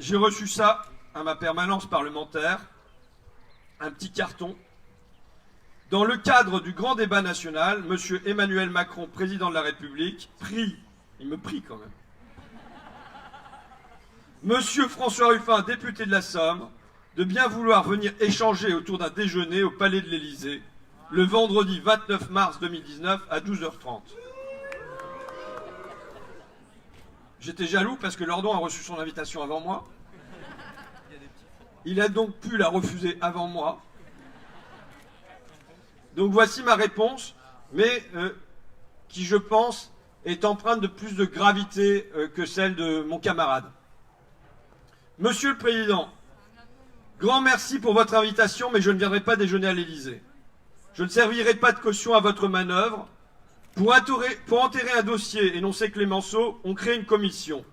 j'ai reçu ça à ma permanence parlementaire, un petit carton. Dans le cadre du grand débat national, M. Emmanuel Macron, président de la République, prie, il me prie quand même, M. François Ruffin, député de la Somme, de bien vouloir venir échanger autour d'un déjeuner au Palais de l'Élysée le vendredi 29 mars 2019 à 12h30. J'étais jaloux parce que Lordon a reçu son invitation avant moi. Il a donc pu la refuser avant moi. Donc voici ma réponse, mais qui, je pense, est empreinte de plus de gravité que celle de mon camarade. Monsieur le Président, grand merci pour votre invitation, mais je ne viendrai pas déjeuner à l'Élysée. Je ne servirai pas de caution à votre manœuvre. Pour enterrer un dossier, énoncé Clémenceau, on crée une commission.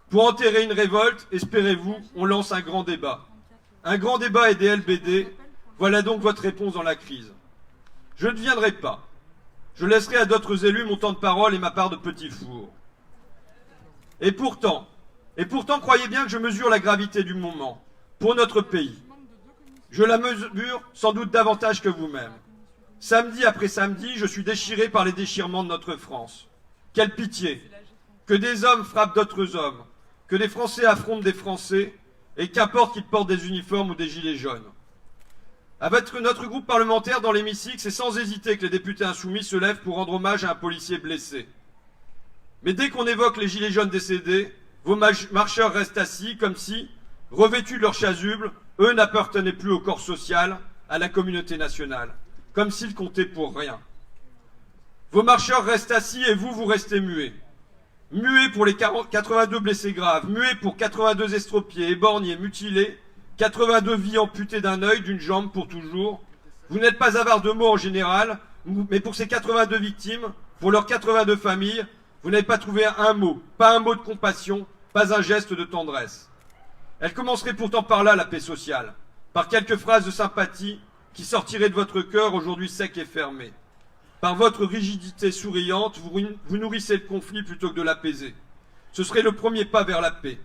Pour enterrer une révolte, espérez-vous, on lance un grand débat. Un grand débat et des LBD, voilà donc votre réponse dans la crise. Je ne viendrai pas. Je laisserai à d'autres élus mon temps de parole et ma part de petit four. Et pourtant, croyez bien que je mesure la gravité du moment, pour notre pays. Je la mesure sans doute davantage que vous-même. Samedi après samedi, je suis déchiré par les déchirements de notre France. Quelle pitié! Que des hommes frappent d'autres hommes, que des Français affrontent des Français, et qu'importe qu'ils portent des uniformes ou des gilets jaunes. Avec notre groupe parlementaire dans l'hémicycle, c'est sans hésiter que les députés insoumis se lèvent pour rendre hommage à un policier blessé. Mais dès qu'on évoque les gilets jaunes décédés, vos marcheurs restent assis comme si, revêtus de leur chasuble, eux n'appartenaient plus au corps social, à la communauté nationale, comme s'ils comptaient pour rien. Vos marcheurs restent assis et vous restez muets. Muets pour les 82 blessés graves, muets pour 82 estropiés, éborgnés, mutilés, 82 vies amputées d'un œil, d'une jambe pour toujours. Vous n'êtes pas avare de mots en général, mais pour ces 82 victimes, pour leurs 82 familles, vous n'avez pas trouvé un mot, pas un mot de compassion, pas un geste de tendresse. Elle commencerait pourtant par là, la paix sociale, par quelques phrases de sympathie qui sortiraient de votre cœur aujourd'hui sec et fermé. Par votre rigidité souriante, vous nourrissez le conflit plutôt que de l'apaiser. Ce serait le premier pas vers la paix.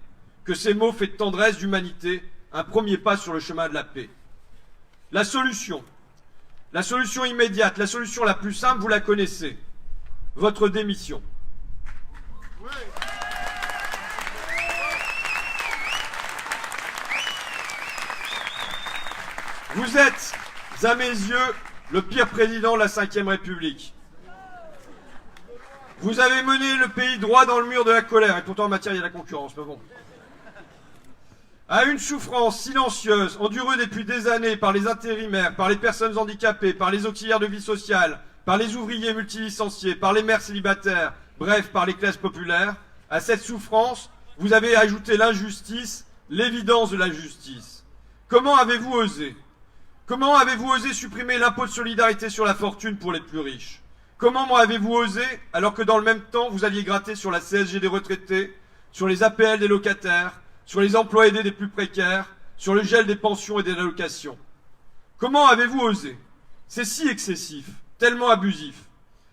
Que ces mots faits de tendresse, d'humanité, un premier pas sur le chemin de la paix. La solution immédiate, la solution la plus simple, vous la connaissez. Votre démission. Vous êtes, à mes yeux, le pire président de la Ve République. Vous avez mené le pays droit dans le mur de la colère, et pourtant en matière il y a la concurrence, mais bon. À une souffrance silencieuse, endurée depuis des années par les intérimaires, par les personnes handicapées, par les auxiliaires de vie sociale, par les ouvriers multilicenciés, par les mères célibataires, bref, par les classes populaires, à cette souffrance, vous avez ajouté l'injustice, l'évidence de la justice. Comment avez-vous osé ? Comment avez-vous osé supprimer l'impôt de solidarité sur la fortune pour les plus riches? Comment avez-vous osé, alors que dans le même temps, vous aviez gratté sur la CSG des retraités, sur les APL des locataires, sur les emplois aidés des plus précaires, sur le gel des pensions et des allocations? Comment avez-vous osé? C'est si excessif, tellement abusif.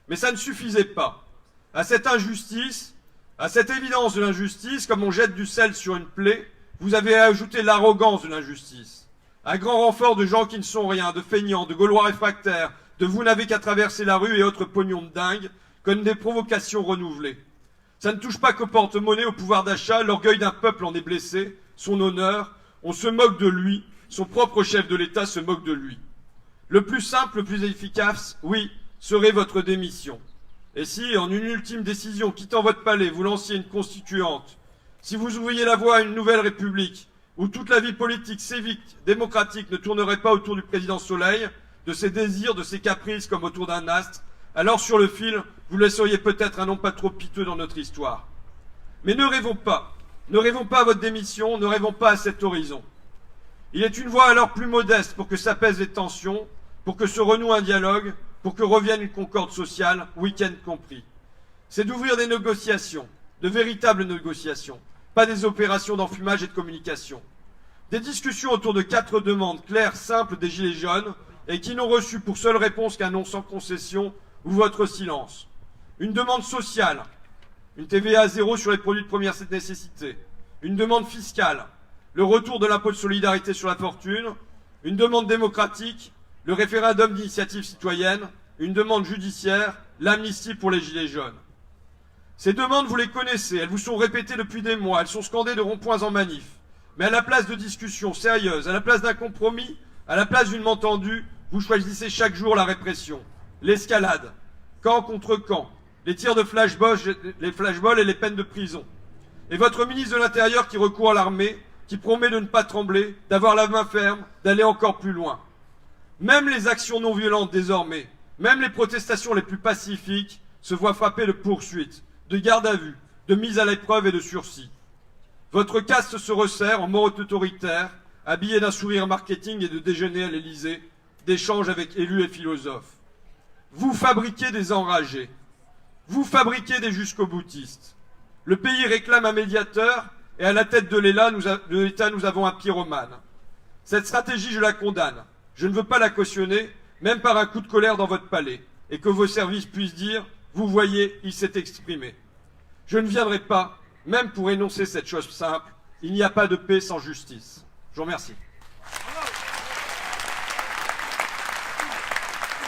Mais ça ne suffisait pas. À cette injustice, à cette évidence de l'injustice, comme on jette du sel sur une plaie, vous avez ajouté l'arrogance de l'injustice. Un grand renfort de gens qui ne sont rien, de feignants, de Gaulois réfractaires, de vous n'avez qu'à traverser la rue et autres pognons de dingue, comme des provocations renouvelées. Ça ne touche pas qu'au porte-monnaie, au pouvoir d'achat, l'orgueil d'un peuple en est blessé, son honneur, on se moque de lui, son propre chef de l'État se moque de lui. Le plus simple, le plus efficace, oui, serait votre démission. Et si, en une ultime décision, quittant votre palais, vous lanciez une constituante, si vous ouvriez la voie à une nouvelle république, où toute la vie politique, civique, démocratique ne tournerait pas autour du président Soleil, de ses désirs, de ses caprices comme autour d'un astre, alors sur le fil, vous laisseriez peut-être un nom pas trop piteux dans notre histoire. Mais ne rêvons pas à votre démission, ne rêvons pas à cet horizon. Il est une voie alors plus modeste pour que s'apaisent les tensions, pour que se renoue un dialogue, pour que revienne une concorde sociale, week-end compris. C'est d'ouvrir des négociations, de véritables négociations, pas des opérations d'enfumage et de communication. Des discussions autour de 4 demandes claires, simples des Gilets jaunes et qui n'ont reçu pour seule réponse qu'un non sans concession ou votre silence. Une demande sociale, une TVA à zéro sur les produits de première nécessité. Une demande fiscale, le retour de l'impôt de solidarité sur la fortune, une demande démocratique, le référendum d'initiative citoyenne, une demande judiciaire, l'amnistie pour les Gilets jaunes. Ces demandes, vous les connaissez, elles vous sont répétées depuis des mois, elles sont scandées de ronds-points en manif. Mais à la place de discussions sérieuses, à la place d'un compromis, à la place d'une main tendue, vous choisissez chaque jour la répression, l'escalade, camp contre camp, les tirs de flashballs et les peines de prison. Et votre ministre de l'Intérieur qui recourt à l'armée, qui promet de ne pas trembler, d'avoir la main ferme, d'aller encore plus loin. Même les actions non violentes désormais, même les protestations les plus pacifiques se voient frapper de poursuites, de garde à vue, de mise à l'épreuve et de sursis. Votre caste se resserre en mort autoritaire, habillé d'un sourire marketing et de déjeuner à l'Élysée, d'échanges avec élus et philosophes. Vous fabriquez des enragés. Vous fabriquez des jusqu'au-boutistes. Le pays réclame un médiateur et à la tête de l'État, nous avons un pyromane. Cette stratégie, je la condamne. Je ne veux pas la cautionner, même par un coup de colère dans votre palais, et que vos services puissent dire « Vous voyez, il s'est exprimé ». Je ne viendrai pas, même pour énoncer cette chose simple, il n'y a pas de paix sans justice. Je vous remercie.